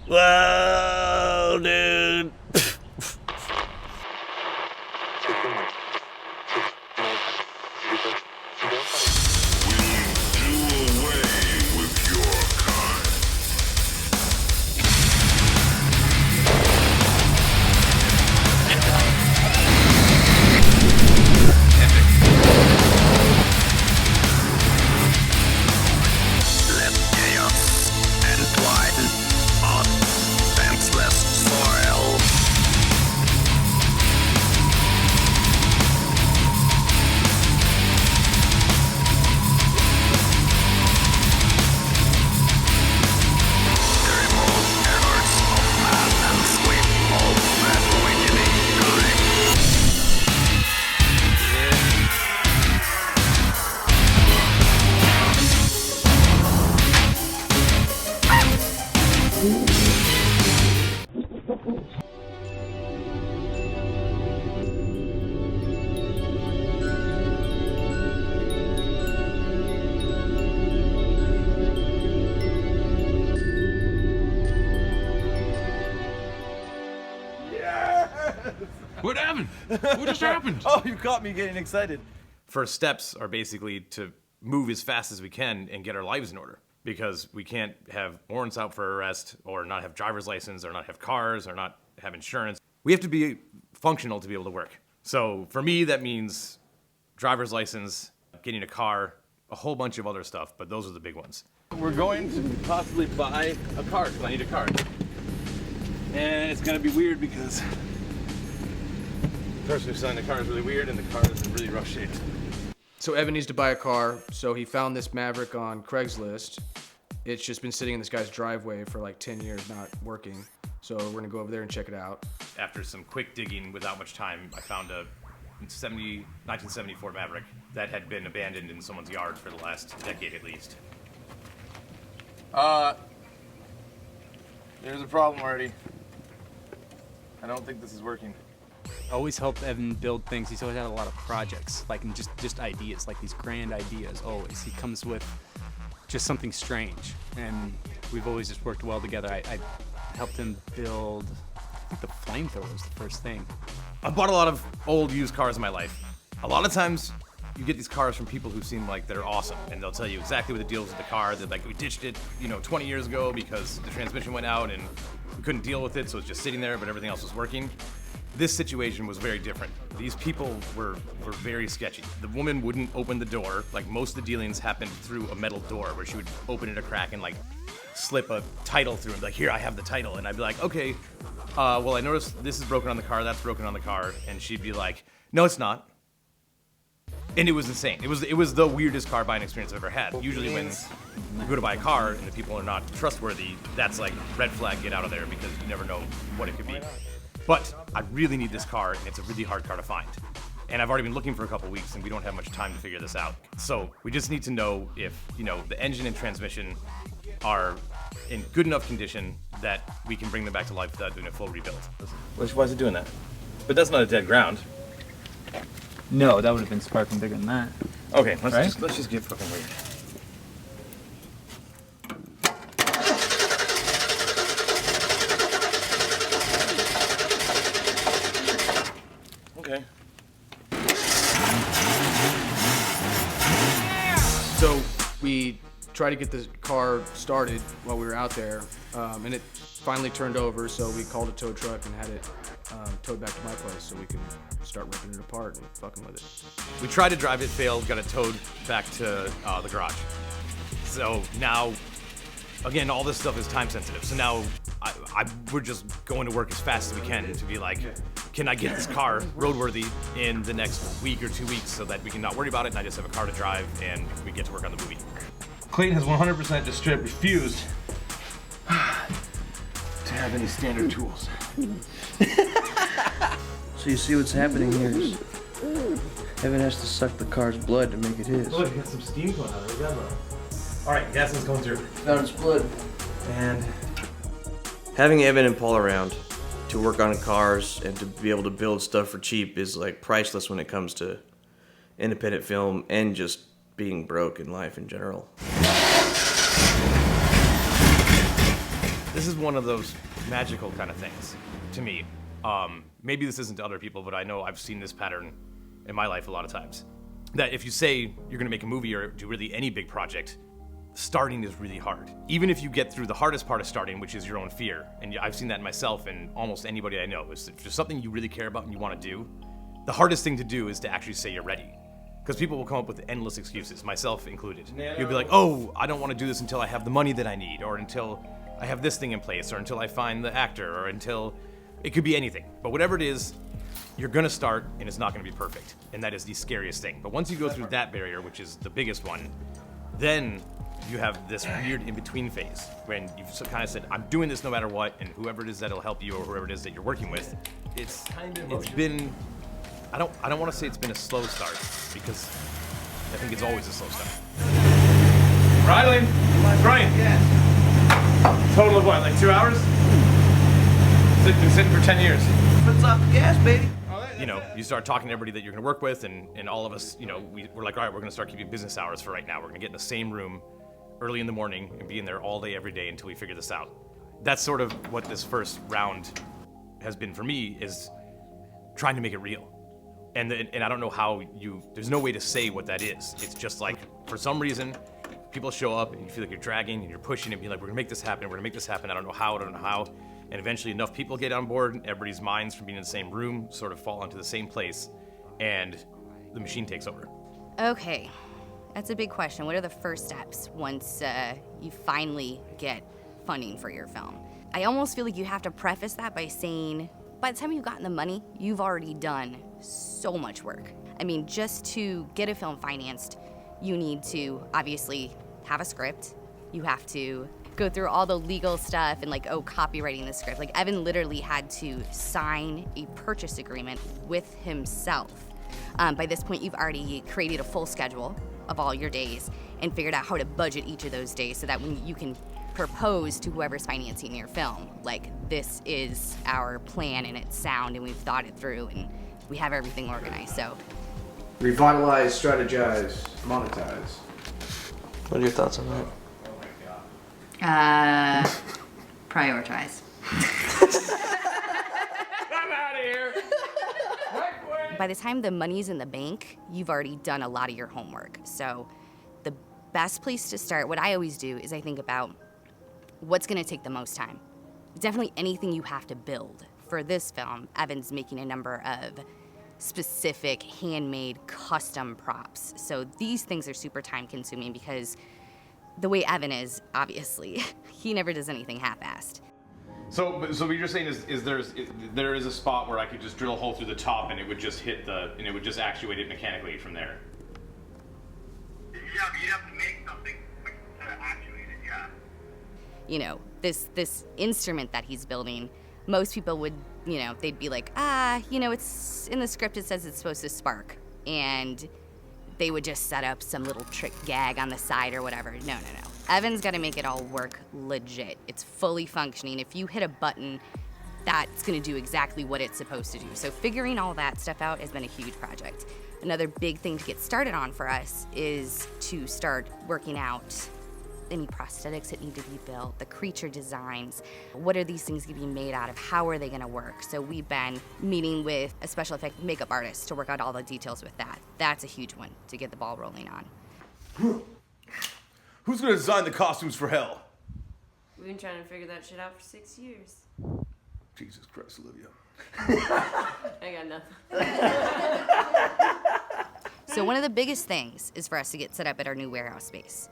Whoa, dude. What happened? What just happened? Oh, you caught me getting excited. First steps are basically to move as fast as we can and get our lives in order. Because we can't have warrants out for arrest, or not have driver's license, or not have cars, or not have insurance. We have to be functional to be able to work. So for me, that means driver's license, getting a car, a whole bunch of other stuff, but those are the big ones. We're going to possibly buy a car, because I need a car. And it's gonna be weird because the person who's selling the car is really weird, and the car is in really rough shape. So Evan needs to buy a car, so he found this Maverick on Craigslist. It's just been sitting in this guy's driveway for like 10 years, not working. So we're gonna go over there and check it out. After some quick digging without much time, I found a 1974 Maverick that had been abandoned in someone's yard for the last decade at least. There's a problem already. I don't think this is working. Always helped Evan build things. He's always had a lot of projects, like and just ideas, like these grand ideas. Always, he comes with just something strange, and we've always just worked well together. I helped him build. I think the flamethrower was the first thing. I've bought a lot of old used cars in my life. A lot of times, you get these cars from people who seem like they're awesome, and they'll tell you exactly what the deal is with the car. They're like, we ditched it, 20 years ago because the transmission went out and we couldn't deal with it, so it's just sitting there, but everything else was working. This situation was very different. These people were very sketchy. The woman wouldn't open the door. Like, most of the dealings happened through a metal door where she would open it a crack and like slip a title through and be like, here, I have the title. And I'd be like, okay, well, I noticed this is broken on the car, that's broken on the car. And she'd be like, no, it's not. And it was insane. It was the weirdest car buying experience I've ever had. Usually when you go to buy a car and the people are not trustworthy, that's like red flag, get out of there, because you never know what it could be. But I really need this car, and it's a really hard car to find. And I've already been looking for a couple weeks, and we don't have much time to figure this out. So we just need to know if, the engine and transmission are in good enough condition that we can bring them back to life without doing a full rebuild. Why is it doing that? But that's not a dead ground. No, that would have been sparking bigger than that. Okay, let's Right? just get fucking weird. Okay. So we tried to get the car started while we were out there, and it finally turned over, so we called a tow truck and had it towed back to my place so we can start ripping it apart and fucking with it. We tried to drive it, failed, got it towed back to the garage. So now, again, all this stuff is time sensitive. So now we're just going to work as fast as we can to be like, can I get this car roadworthy in the next week or 2 weeks so that we can not worry about it and I just have a car to drive and we get to work on the movie. Clayton has 100% just straight refused to have any standard tools. So you see what's happening here is Evan has to suck the car's blood to make it his. Look, got some steam going on. Alright, gas is going through. Found its blood. And having Evan and Paul around to work on cars and to be able to build stuff for cheap is like priceless when it comes to independent film and just being broke in life in general. This this is one of those magical kind of things to me. Maybe this isn't to other people, but I know I've seen this pattern in my life a lot of times. That if you say you're gonna make a movie or do really any big project, starting is really hard. Even if you get through the hardest part of starting, which is your own fear, and I've seen that in myself and almost anybody I know, is if there's something you really care about and you wanna do, the hardest thing to do is to actually say you're ready. Because people will come up with endless excuses, myself included. You'll be like, oh, I don't wanna do this until I have the money that I need, or until I have this thing in place, or until I find the actor, or until, it could be anything. But whatever it is, you're gonna start and it's not gonna be perfect. And that is the scariest thing. But once you go through that barrier, which is the biggest one, then you have this weird in-between phase when you've kind of said, I'm doing this no matter what, and whoever it is that'll help you or whoever it is that you're working with, it's been, I don't want to say it's been a slow start, because I think it's always a slow start. Rylan! Brian! Total of what, like 2 hours? Been sitting for 10 years. Foot's off the gas, baby. You know, you start talking to everybody that you're going to work with, and all of us, you know, we're like, all right, we're going to start keeping business hours for right now. We're going to get in the same room early in the morning and be in there all day, every day until we figure this out. That's sort of what this first round has been for me, is trying to make it real. And I don't know how there's no way to say what that is. It's just like, for some reason, people show up and you feel like you're dragging and you're pushing and being like, we're going to make this happen, we're going to make this happen, I don't know how. And eventually enough people get on board, everybody's minds from being in the same room sort of fall into the same place, and the machine takes over. Okay, that's a big question. What are the first steps once you finally get funding for your film? I almost feel like you have to preface that by saying, by the time you've gotten the money, you've already done so much work. I mean, just to get a film financed, you need to obviously have a script. You have to go through all the legal stuff and copywriting the script. Like, Evan literally had to sign a purchase agreement with himself. By this point, you've already created a full schedule of all your days and figured out how to budget each of those days so that when you can propose to whoever's financing your film, like, this is our plan and it's sound and we've thought it through and we have everything organized. So Revitalize, strategize, monetize. What are your thoughts on that? prioritize. I'm out of here! By the time the money's in the bank, you've already done a lot of your homework. So the best place to start, what I always do, is I think about what's gonna take the most time. Definitely anything you have to build. For this film, Evan's making a number of specific handmade custom props. So these things are super time consuming because the way Evan is, obviously, he never does anything half-assed. So what you're saying is there is a spot where I could just drill a hole through the top and it would just and it would just actuate it mechanically from there. Yeah, but you'd have to make something to actuate it, yeah. You know, this instrument that he's building, most people would, they'd be like, it's in the script, it says it's supposed to spark. And they would just set up some little trick gag on the side or whatever. No. Evan's got to make it all work legit. It's fully functioning. If you hit a button, that's going to do exactly what it's supposed to do. So figuring all that stuff out has been a huge project. Another big thing to get started on for us is to start working out any prosthetics that need to be built, the creature designs, what are these things going to be made out of, how are they going to work? So we've been meeting with a special effect makeup artist to work out all the details with that. That's a huge one to get the ball rolling on. Who's gonna design the costumes for Hell? We've been trying to figure that shit out for 6 years. Jesus Christ, Olivia. I got nothing. So one of the biggest things is for us to get set up at our new warehouse space.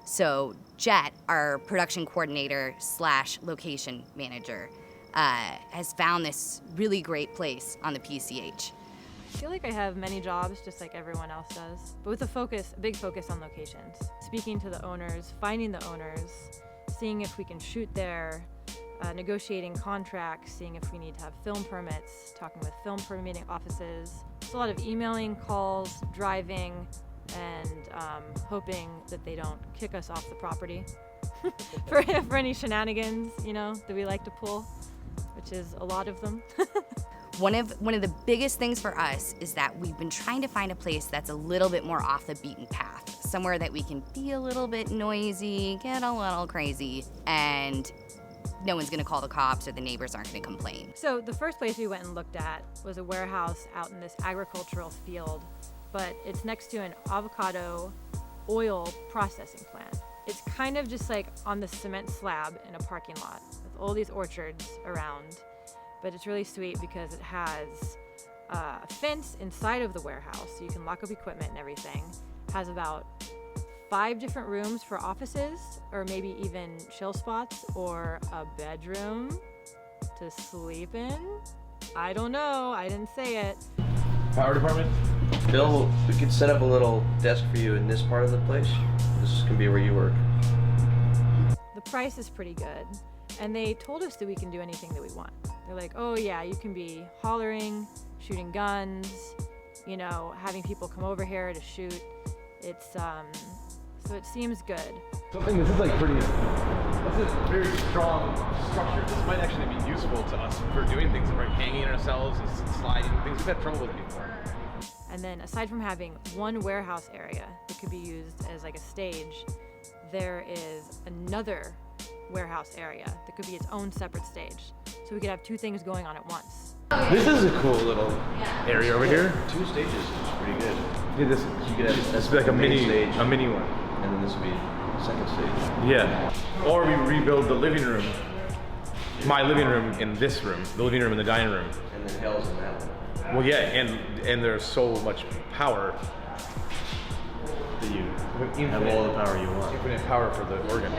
So Jet, our production coordinator / location manager, has found this really great place on the PCH. I feel like I have many jobs just like everyone else does, but with a big focus on locations. Speaking to the owners, finding the owners, seeing if we can shoot there, negotiating contracts, seeing if we need to have film permits, talking with film permitting offices. It's a lot of emailing, calls, driving, and hoping that they don't kick us off the property for any shenanigans, that we like to pull, which is a lot of them. One of the biggest things for us is that we've been trying to find a place that's a little bit more off the beaten path, somewhere that we can be a little bit noisy, get a little crazy, and no one's gonna call the cops or the neighbors aren't gonna complain. So the first place we went and looked at was a warehouse out in this agricultural field, but it's next to an avocado oil processing plant. It's kind of just like on the cement slab in a parking lot with all these orchards around, but it's really sweet because it has a fence inside of the warehouse so you can lock up equipment and everything. It has about 5 different rooms for offices, or maybe even chill spots, or a bedroom to sleep in. I don't know, I didn't say it. Power department? Bill, we could set up a little desk for you in this part of the place. This can be where you work. The price is pretty good, and they told us that we can do anything that we want. They're like, oh yeah, you can be hollering, shooting guns, you know, having people come over here to shoot. It's, so it seems good. Something, this is like pretty, that's a very strong structure. This might actually be useful to us for doing things like hanging ourselves and sliding, things we've had trouble with before. And then aside from having one warehouse area that could be used as like a stage, there is another warehouse area that could be its own separate stage. So we could have 2 things going on at once. This is a cool little area over here. 2 stages is pretty good. Yeah, this You could have this would be like a mini stage, one. and then this would be second stage. Yeah. Or we rebuild the living room, my living room in this room, the living room and the dining room. And then hell's in that one. Well, yeah, and there's so much power. That you have all the power you want. Infinite power for the organ.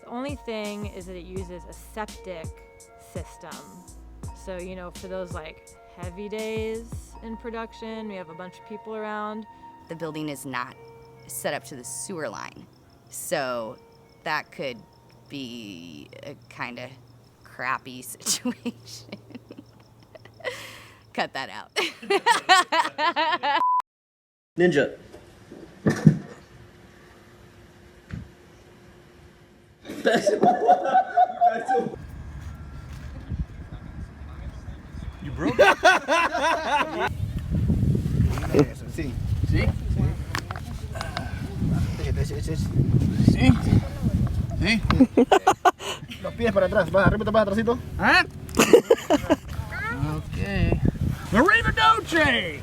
The only thing is that it uses a septic system. So, you know, for those like heavy days in production, we have a bunch of people around. The building is not set up to the sewer line, so that could be a kind of crappy situation. Cut that out. Ninja. You broke it? Sí. ¿Sí? Sí. Sí. Los pies para atrás. Vas arriba, vas atrásito. ¿Ah? Okay. Arriba Doce!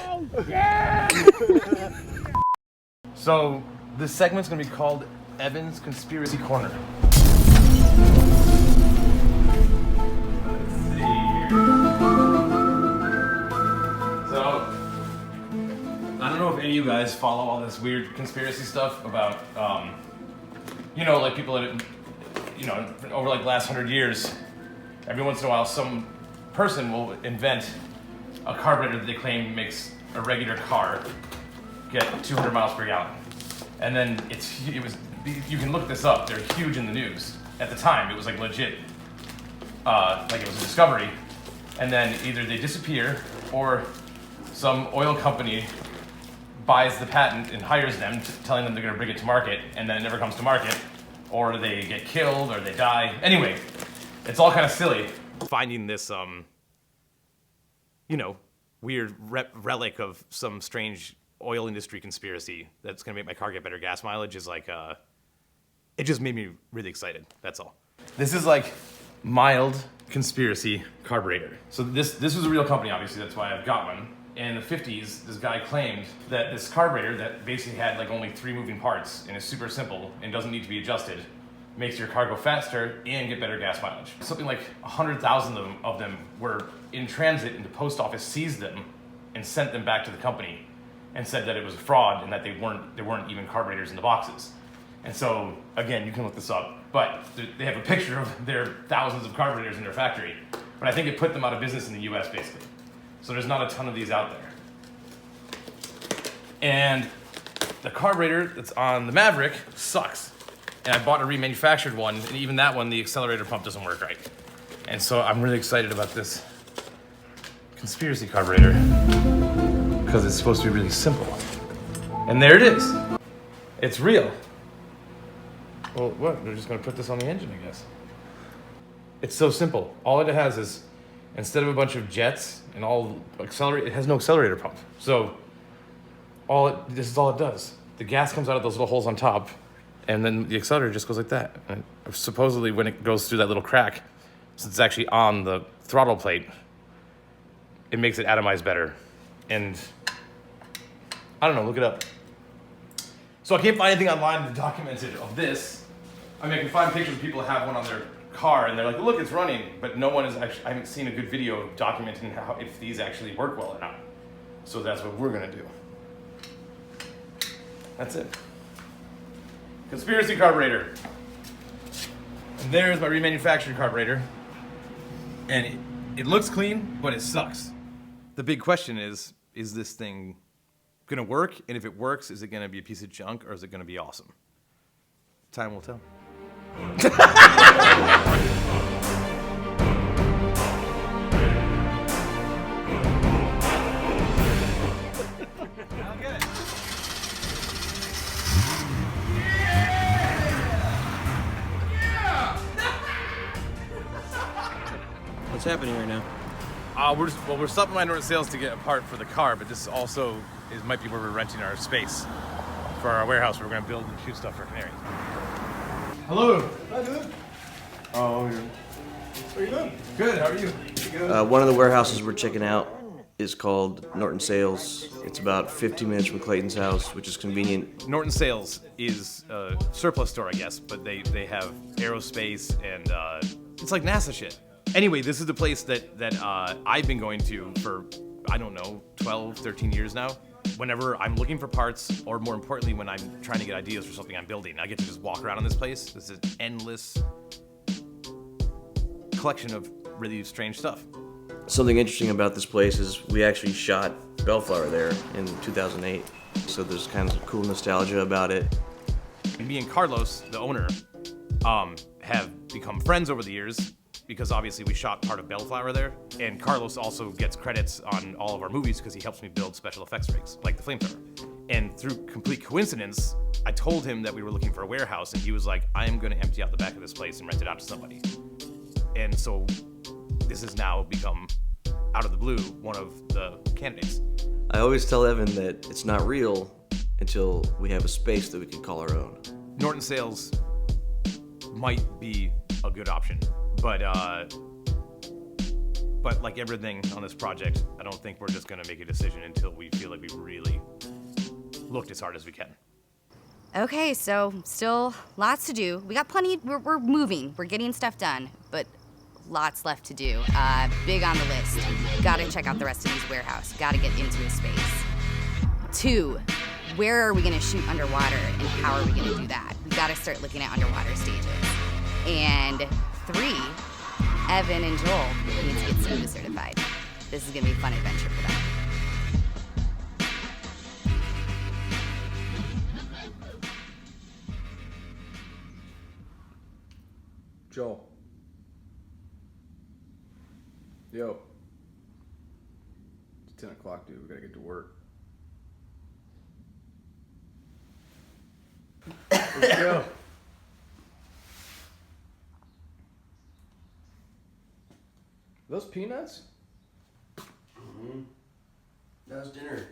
Oh, yeah! So this segment's gonna be called Evan's Conspiracy Corner. So, I don't know if any of you guys follow all this weird conspiracy stuff about, you know, like people that, you know, over like the last 100 years, every once in a while some person will invent a carburetor that they claim makes a regular car get 200 miles per gallon. And then you can look this up, they're huge in the news. At the time, it was like legit, like it was a discovery. And then either they disappear or some oil company buys the patent and hires them, telling them they're gonna bring it to market, and then it never comes to market, or they get killed, or they die. Anyway, it's all kind of silly. Finding this, you know, weird relic of some strange oil industry conspiracy that's gonna make my car get better gas mileage is like, it just made me really excited, that's all. This is like mild conspiracy carburetor. So this was a real company, obviously, that's why I've got one. In the 50s, this guy claimed that this carburetor that basically had like only 3 moving parts and is super simple and doesn't need to be adjusted, makes your car go faster and get better gas mileage. Something like 100,000 of them were in transit, and the post office seized them and sent them back to the company and said that it was a fraud and that there weren't even carburetors in the boxes. And so, again, you can look this up, but they have a picture of their thousands of carburetors in their factory. But I think it put them out of business in the US, basically. So there's not a ton of these out there. And the carburetor that's on the Maverick sucks. And I bought a remanufactured one, and even that one, the accelerator pump doesn't work right. And so I'm really excited about this conspiracy carburetor, because it's supposed to be really simple. And there it is. It's real. Well, what? They're just gonna put this on the engine, I guess. It's so simple. All it has is, instead of a bunch of jets and all accelerate, it has no accelerator pump. So this is all it does. The gas comes out of those little holes on top, and then the accelerator just goes like that. And supposedly, when it goes through that little crack, since it's actually on the throttle plate, it makes it atomize better. And I don't know, look it up. So I can't find anything online that documented of this. I mean, I can find pictures of people who have one on their car and they're like, look, it's running, but no one is actually, I haven't seen a good video documenting how, if these actually work well or not. So that's what we're gonna do. That's it. Conspiracy carburetor. And there's my remanufactured carburetor. And it looks clean, but it sucks. The big question is this thing gonna work? And if it works, is it gonna be a piece of junk or is it gonna be awesome? Time will tell. What's happening right now? We're stopping by Norton Sales to get a part for the car, but this also might be where we're renting our space for our warehouse where we're gonna build and shoot stuff for Canary. Hello. Hi, dude. Oh, How you doing? good. How are you? One of the warehouses we're checking out is called Norton Sales. It's about 15 minutes from Clayton's house, which is convenient. Norton Sales is a surplus store, I guess, but they have aerospace and it's like NASA shit. Anyway, this is the place that I've been going to for, I don't know, 12, 13 years now. Whenever I'm looking for parts, or more importantly, when I'm trying to get ideas for something I'm building, I get to just walk around in this place. This is an endless collection of really strange stuff. Something interesting about this place is we actually shot Bellflower there in 2008. So there's kind of cool nostalgia about it. Me and Carlos, the owner, have become friends over the years because obviously we shot part of Bellflower there. And Carlos also gets credits on all of our movies because he helps me build special effects rigs, like the flamethrower. And through complete coincidence, I told him that we were looking for a warehouse and he was like, I am gonna empty out the back of this place and rent it out to somebody. And so this has now become, out of the blue, one of the candidates. I always tell Evan that it's not real until we have a space that we can call our own. Norton Sales might be a good option, but like everything on this project, I don't think we're just gonna make a decision until we feel like we've really looked as hard as we can. Okay, so still lots to do. We got plenty, we're moving, we're getting stuff done, but lots left to do. Big on the list. Gotta check out the rest of his warehouse. Gotta get into his space. 2, where are we gonna shoot underwater and how are we gonna do that? We gotta start looking at underwater stages. And 3, Evan and Joel need to get SCUBA certified. This is gonna be a fun adventure for them. Joel. Yo. It's 10 o'clock, dude. We gotta get to work. Let's go. Those peanuts? Mm-hmm. That was dinner.